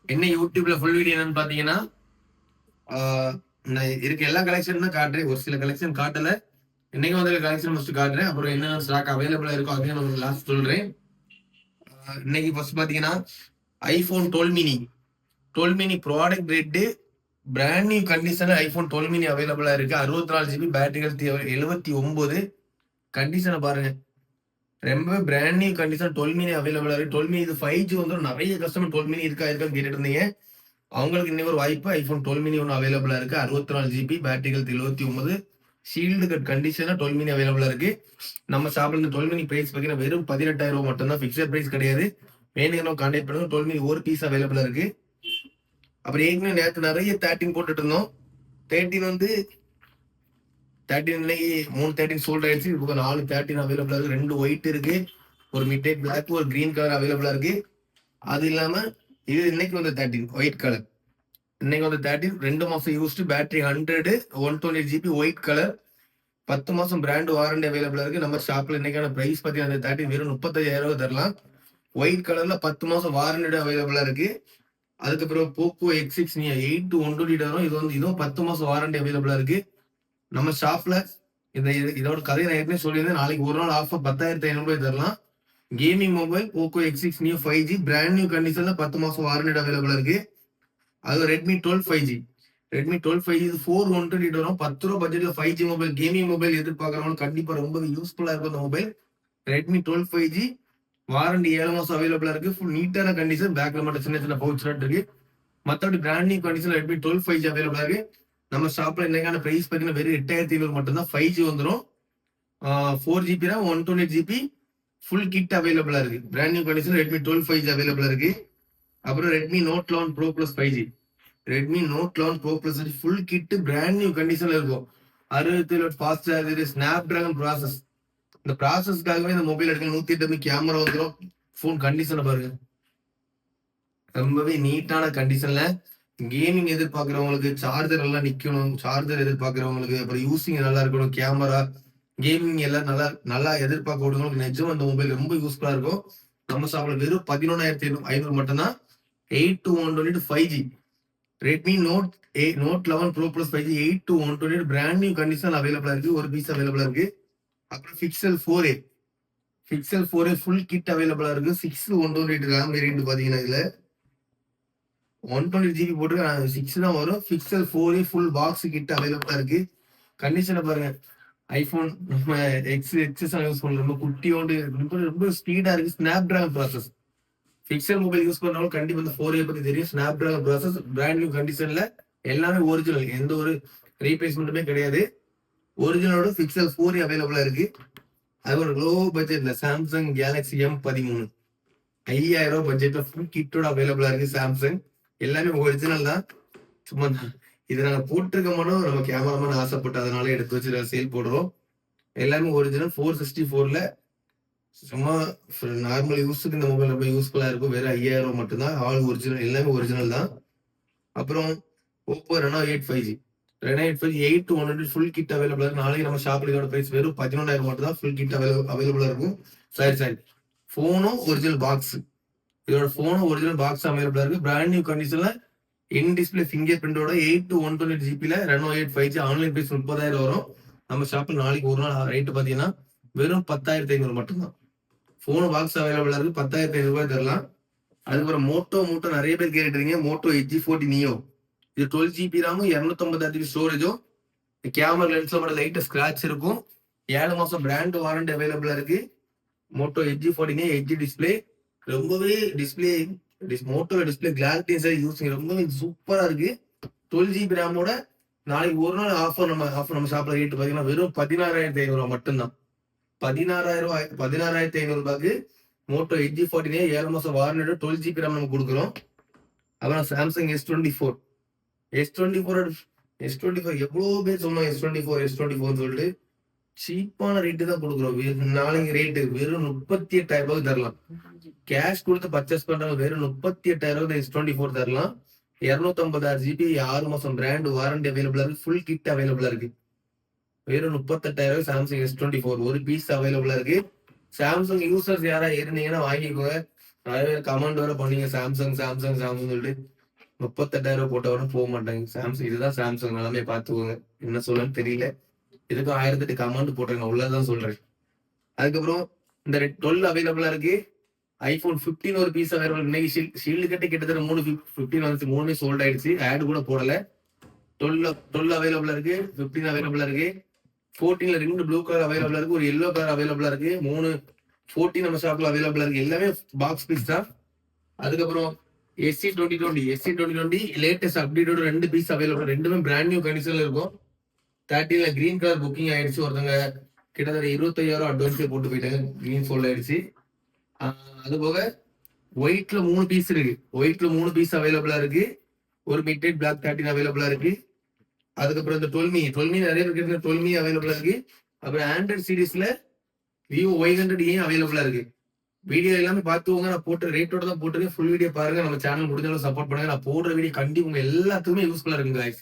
என்ன யூடியூப்ல full video என்னன்னு பாத்தீங்கன்னா, நான் இருக்க எல்லா கலெக்ஷன் தான் காட்டுறேன். ஒரு சில கலெக்ஷன் காட்டல. இன்னைக்கு வந்த கலெக்ஷன் ஃபர்ஸ்ட் காட்டுறேன். அப்புறம் என்ன ஸ்டாக் அவைலபிளா இருக்கோ அதையும் நான் லாஸ்ட் சொல்றேன். இன்னைக்கு ஃபர்ஸ்ட் பாத்தீங்கன்னா iPhone 12 mini 12 mini product rate brand new கண்டிஷன்ல ஐபோன் 12 மினி அவைலபிளா இருக்கு. 64 ஜிபி பேட்டரிகள் 79. கண்டிஷனை பாருங்க. ரொம்ப பிராண்ட் நியூ கண்டிஷன் 12 மினி அவைலபிளா இருக்கு. 12 மினி இது 5G வந்துடும். நிறைய கஸ்டமர் 12 மினி இருக்கான்னு கேட்டுட்டு இருந்தீங்க. அவங்களுக்கு இன்னொரு வாய்ப்பு ஐபோன் 12 மினி ஒன்று அவைலபிளா இருக்கு. 64 ஜிபி பேட்டரிகள் 79. ஷீல்டு கட் கண்டிஷனா 12 மினி அவைலபிளா இருக்கு. நம்ம ஷாப்ல இந்த 12 மினி பிரைஸ் பார்த்தீங்கன்னா வெறும் 18,000 ரூபாய் மட்டும் தான். ஃபிக்ஸட் பிரைஸ் கிடையாது. வேணுங்கிறவங்க கான்டாக்ட் பண்ணுங்க. 12 மினி ஒரு பீஸ் அவைலபிளா இருக்கு. அப்புறம் ஏற்கனவே நேற்று நிறைய 13 போட்டுட்டு இருந்தோம். 13 வந்து 13 இன்னைக்கு 3 13 சோல்ட் ஆயிடுச்சு. இப்போ 4 13 அவைலபிளா இருக்கு. 2 ஒயிட் இருக்கு, ஒரு மிட் நைட் பிளாக், ஒரு கிரீன் கலர் அவைலபிளா இருக்கு. அது இல்லாம இது இன்னைக்கு வந்து 13 ஒயிட் கலர். இன்னைக்கு வந்து 13 2 மாசம் used battery 100 128 GB white colour 10 மாசம் பிராண்ட் வாரண்டி அவைலபிளா இருக்கு. நம்ம ஷாப்ல இன்னைக்கான பிரைஸ் பார்த்தீங்கன்னா 13 வெறும் 35,000 ரூபாய் தரலாம். ஒயிட் கலர்ல 10 மாசம் வாரண்டி அவைலபிளா இருக்கு. அதுக்கப்புறம் போக்கோ X6 8 to 120 வரும். இது வந்து இதுவும் 10 மாசம் வாரண்டி அவைலபிளா இருக்கு. நம்ம ஷாப்ல இதோட கதையை நான் ஏற்கனவே சொல்லியிருந்தேன். நாளைக்கு ஒரு நாள் ஆஃபர் 10,500 ரூபாய் தரலாம். Gaming mobile Poco X6 new 5G brand new கண்டிஷன்ல 10 மாசம் வாரண்டி அவைலபிளா இருக்கு. அது ரெட்மி 12 5G. ரெட்மி 12 5G 4 128 வரும். 10 ரூபா பட்ஜெட்ல 5G மொபைல் கேமிங் மொபைல் எதிர்பார்க்கறவங்க கண்டிப்பா ரொம்ப யூஸ்ஃபுல்லா இருக்கும் இந்த மொபைல். ரெட்மி 12 5G வாரண்டி 7 மாசம் அவைலபிளா இருக்கு. ஃபுல் நீட்டான கண்டிஷன். பேக்ல மட்டும் சின்ன சின்ன பவுச் இருக்கு. மற்றபடி brand new condition Redmi 12 5G அவைலபிளா இருக்கு. நம்ம ஷாப்ல இன்னைக்கான பிரைஸ் பார்த்தீங்கன்னா வெறும் 8,500 மட்டும் தான். 5G வந்துடும். 4GB RAM 128GB full kit அவைலபிளா இருக்கு. Brand new condition Redmi 12 5G அவைலபிளா இருக்கு. அப்புறம் Redmi Note 11 Pro Plus 5G. Redmi Note 11 Pro Plus full kit brand new கண்டிஷன்ல இருக்கும். 67 fast charger, Snapdragon process. இந்த ப்ராசஸ்க்காகவே இந்த மொபைல் எடுக்க 108 MP கேமரா வந்துடும். ஃபோன் கண்டிஷனை பாருங்க, ரொம்பவே நீட்டான கண்டிஷன்ல. கேமிங் எதிர்பார்க்கறவங்களுக்கு சார்ஜர் எல்லாம் நிக்கணும், சார்ஜர் எதிர்பார்க்கறவங்களுக்கு அப்புறம் யூசிங் நல்லா இருக்கணும், கேமரா கேமிங் எல்லாம் நல்லா நல்லா எதிர்பார்க்கறவங்களுக்கு நிஜம் அந்த மொபைல் ரொம்ப யூஸ்ஃபுல்லா இருக்கும். நம்ம ஷாப்ல வெறும் 11,500 மட்டும்தான். 8 to 128 5G Redmi Note 11 Pro Plus 5G 8 to 128 brand new condition அவைலபிளா இருக்கு. ஒரு பீஸ் அவைலபிளா இருக்கு. அப்புறம் பிக்சல் 4a ஃபுல் கிட் அவைலபிளா இருக்கு. 6 128 ரேம் வேரியன்ட் பாத்தீங்கன்னா இதுல 120GB போட்டு 6 தான் வரும். Pixel 4a full box kit அவைலபிளா இருக்கு. கண்டிஷனை பாருங்க. ஐபோன் நம்ம எக்ஸஸ் யூஸ் பண்ற ரொம்ப குட்டியோண்டு ரொம்ப ஸ்பீடா இருக்கு. Snap dragon process. Pixel mobile use பண்றவங்க கண்டிப்பா இந்த 4a பத்தி தெரியும். Snap dragon process brand new கண்டிஷன்ல எல்லாமே ஒரிஜினல், எந்த ஒரு ரீப்ளேஸ்மெண்ட்டுமே கிடையாது. ஒரிஜினலோட பிக்சல் 4a அவைலபிளா இருக்கு. அது ஒரு லோ பட்ஜெட்ல சாம்சங் கேலக்ஸி M13 5,000 ரூபாய் பட்ஜெட்ல ஃபுல் கிட்டோட அவைலபிளா இருக்கு. சாம்சங் எல்லாமே ஒரிஜினல் தான். சும்மா இதை நாங்க போட்டிருக்க மாட்டோம். நம்ம கேமராமேன் ஆசைப்பட்டு அதனால எடுத்து வச்சு சேல் போடுறோம். எல்லாமே ஒரிஜினல் 464ல சும்மா நார்மல் யூஸுக்கு இந்த மொபைல் ரொம்ப யூஸ்ஃபுல்லா இருக்கும். வெறும் 5,000 ரூபாய் மட்டும்தான். ஆல் ஒரிஜினல், எல்லாமே ஒரிஜினல் தான். அப்புறம் Oppo Reno 8 5G 8 to 100 full kit அவைலபிளா இருக்கு. நாளைக்கு நம்ம ஷாப்ல இதோட பிரைஸ் வெறும் 11,000 மட்டும் தான். ஃபுல் கிட் அவைலபிளா இருக்கும். சரி போனும் ஒரிஜினல் பாக்ஸ். இதோட போனும் ஒரிஜினல் பாக்ஸ் அவைலபிளா இருக்கு. பிராண்ட் நியூ கண்டிஷன்ல இன் டிஸ்பிளே ஃபிங்கர் பிரிண்டோட 8 to 128GB Reno 8 5G online price 30,000 வரும். நம்ம ஷாப்ல நாளைக்கு ஒரு நாள் ரேட்டு பாத்தீங்கன்னா வெறும் 10,500 மட்டும்தான். போன் பாக்ஸ் அவைலபிளா இருக்கு. 10,500 ரூபாய் தரலாம். அதுக்கப்புறம் மோட்டோ நிறைய பேர் கேட்டுறீங்க. மோட்டோ G40 நியோ இது 12GB RAM 256GB ஸ்டோரேஜும் கேமரா லென்ஸ்ல மட்டும் லைட்டா ஸ்கிராட்ச் இருக்கும். 7 மாசம் பிராண்ட் வாரண்டி அவைலபிளா இருக்கு. Moto G40 Neo Edge display ரொம்பவே மோட்டோ டிஸ்பிளே கிளாரிட்டி யூசிங் ரொம்பவே சூப்பரா இருக்கு. 12GB ரேமோட நாளைக்கு ஒரு நாள் ஆஃபர் நம்ம ஷாப்ல ரேட் பாத்தீங்கன்னா வெறும் 16,500 ரூபாய் மட்டும்தான். 16,500 ரூபாய்க்கு மோட்டோ G40 7 மாசம் வாரண்டியோட 12GB ரேம் நம்ம கொடுக்குறோம். அப்புறம் சாம்சங் S24 எவ்வளவு பேர் சொன்னோம் S24 சொல்லிட்டு சீப்பான ரேட்டு தான் கொடுக்குறோம். நாளைக்கு ரேட்டு வெறும் 38,000 ரூபாய்க்கு தரலாம். கேஷ் கொடுத்து பர்ச்சேஸ் பண்றவங்க வெறும் 38,000 ரூபாய் S24 தரலாம். 256GB 6 மாசம் பிராண்ட் வாரண்டி அவைலபிளா இருக்கு. ஃபுல் கிட் அவைலபிளா இருக்கு. வெறும் 38,000 ரூபாய் சாம்சங் S24 ஒரு பீஸ் அவைலபிளா இருக்கு. சாம்சங் யூசர்ஸ் யாரா இருந்தீங்கன்னா வாங்கிக்கோங்க. நிறைய பேர் கமெண்ட் வேற பண்ணீங்க சாம்சங் சாம்சங் சாம்சங் சொல்லிட்டு 38,000 போட்டவரும் போக மாட்டாங்க. சாம்சங் இதுதான் சாம்சங் நிலைமையை பார்த்துக்கோங்க. என்ன சொல்லன்னு தெரியல. இதுக்கும் 1008 கமெண்ட் போட்டுருங்க, உள்ளதான் சொல்றேன். அதுக்கப்புறம் இந்த 12 அவைலபிளா இருக்கு. ஐபோன் 15 ஒரு பீஸ் அவைலபிள். இன்னைக்கு ஷீல்டு கட்டி கிட்டத்தட்ட 15 வந்துச்சு, 3 சோல்ட் ஆயிடுச்சு. ஆட் கூட போடல. 12 அவைலபிளா இருக்கு, 15 அவைலபிளா இருக்கு. 14ல 2 ப்ளூ கலர் அவைலபிளா இருக்கு, ஒரு எல்லோ கலர் அவைலபிளா இருக்கு. 14 நம்ம ஷாப்ல அவைலபிளா இருக்கு. எல்லாமே பாக்ஸ் பீஸ் தான். அதுக்கப்புறம் SC2020 லேட்டஸ்ட் அப்டேட்டோட 2 பீஸ் அவைலபிள். ரெண்டுமே பிராண்ட் நியூ கண்டிஷன்ல இருக்கும். 13ல கிரீன் கலர் புக்கிங் ஆயிடுச்சு. ஒருத்தங்க கிட்டத்தட்ட 25,000 அட்வான்ஸே போட்டு போயிட்டாங்க. கிரீன் சோல்ட் ஆயிடுச்சு. அது போக ஒயிட்ல 3 பீஸ் இருக்கு. ஒயிட்ல 3 பீஸ் அவைலபிளா இருக்கு. ஒரு மிட் நைட் பிளாக் 13 அவைலபிளா இருக்கு. அதுக்கப்புறம் இந்த 12 நிறைய பேர் கேட்டு 12 அவைலபிளா இருக்கு. அப்புறம் ஆண்ட்ராய்ட் சீரீஸ்ல விவோ Y100 அவைலபிளா இருக்கு. வீடியோ எல்லாமே பார்த்துவோங்க. நான் போட்ட ரேட்டோட தான் போட்டுருக்கேன். ஃபுல் வீடியோ பாருங்க. நம்ம சேனல் முடிஞ்சாலும் சப்போர்ட் பண்ணுங்க. நான் போடுற வீடியோ கண்டிப்பா உங்க எல்லாத்துக்குமே யூஸ்ஃபுல்லா இருக்குங்க guys.